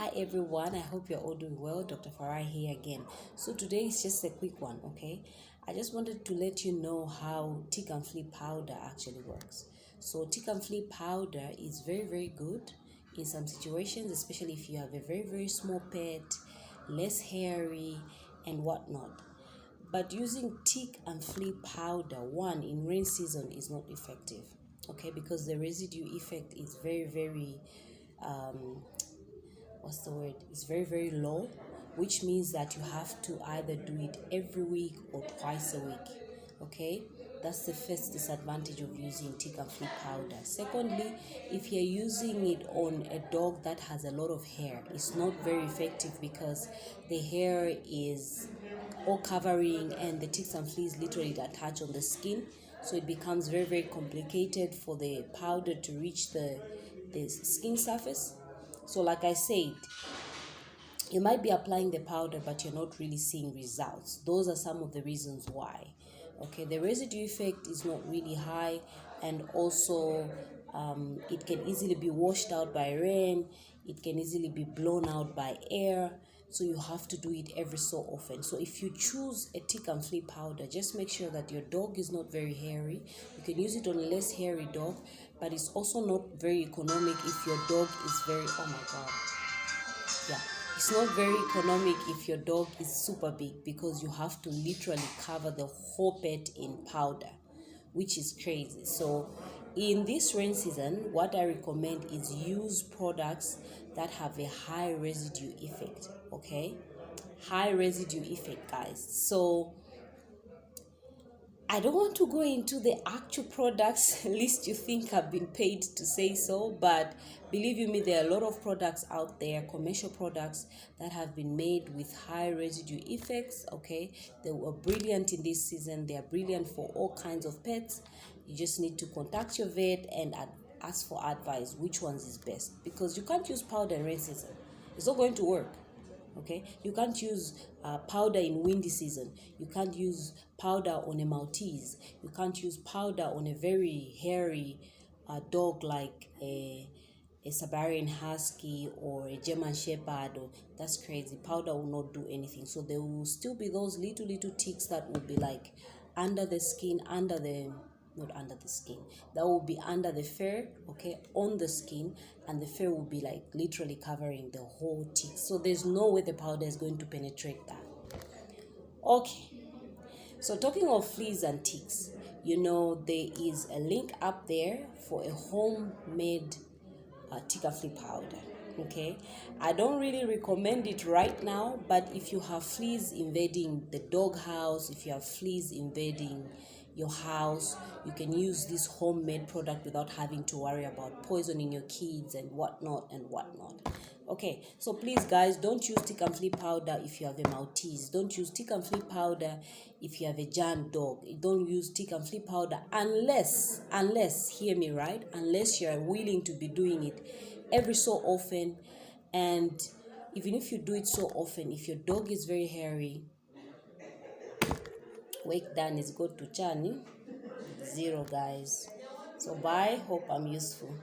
Hi everyone, I hope you're all doing well. Dr. Farah here again. So today is just a quick one, okay? I just wanted to let you know how tick and flea powder actually works. So tick and flea powder is very good in some situations, especially if you have a very small pet, less hairy and whatnot. But using tick and flea powder, one, in rain season is not effective, okay? Because the residue effect is very what's the word, it's very low, which means that you have to either do it every week or twice a week, okay? That's the first disadvantage of using tick and flea powder. Secondly, if you're using it on a dog that has a lot of hair, it's not very effective because the hair is all covering and the ticks and fleas literally attach on the skin, so it becomes very complicated for the powder to reach the skin surface. So like I said, you might be applying the powder but you're not really seeing results. Those are some of the reasons why. Okay, the residue effect is not really high, and also it can easily be washed out by rain, it can easily be blown out by air, so you have to do it every so often. So if you choose a tick and flea powder, just make sure that your dog is not very hairy. You can use it on a less hairy dog, but it's also not very economic if your dog is very, oh my god, yeah, it's not very economic if your dog is super big, because you have to literally cover the whole pet in powder, which is crazy. So in this rain season, what I recommend is use products that have a high residue effect. Okay, high residue effect, guys. So I don't want to go into the actual products list you think I've been paid to say so, but believe you me, there are a lot of products out there, commercial products that have been made with high residue effects, okay? They were brilliant in this season. They are brilliant for all kinds of pets. You just need to contact your vet and ask for advice which ones is best, because you can't use powder in rain season. It's not going to work. Okay, you can't use powder in windy season. You can't use powder on a Maltese. You can't use powder on a very hairy dog like a Siberian Husky or a German Shepherd. Or, that's crazy. Powder will not do anything. So there will still be those little ticks that will be like under the skin, not under the skin, that will be under the fur, okay, on the skin, and the fur will be like literally covering the whole tick. So there's no way the powder is going to penetrate that. Okay, so talking of fleas and ticks, there is a link up there for a homemade tick and flea powder. Okay, I don't really recommend it right now, but if you have fleas invading the dog house, if you have fleas invading your house, you can use this homemade product without having to worry about poisoning your kids and whatnot. Okay, so please guys, don't use tick and flea powder if you have a Maltese. Don't use tick and flea powder if you have a giant dog. Don't use tick and flea powder unless, hear me right, unless you're willing to be doing it every so often. And even if you do it so often, if your dog is very hairy, wake Dan is good to Chani. Zero, guys. So bye, hope I'm useful.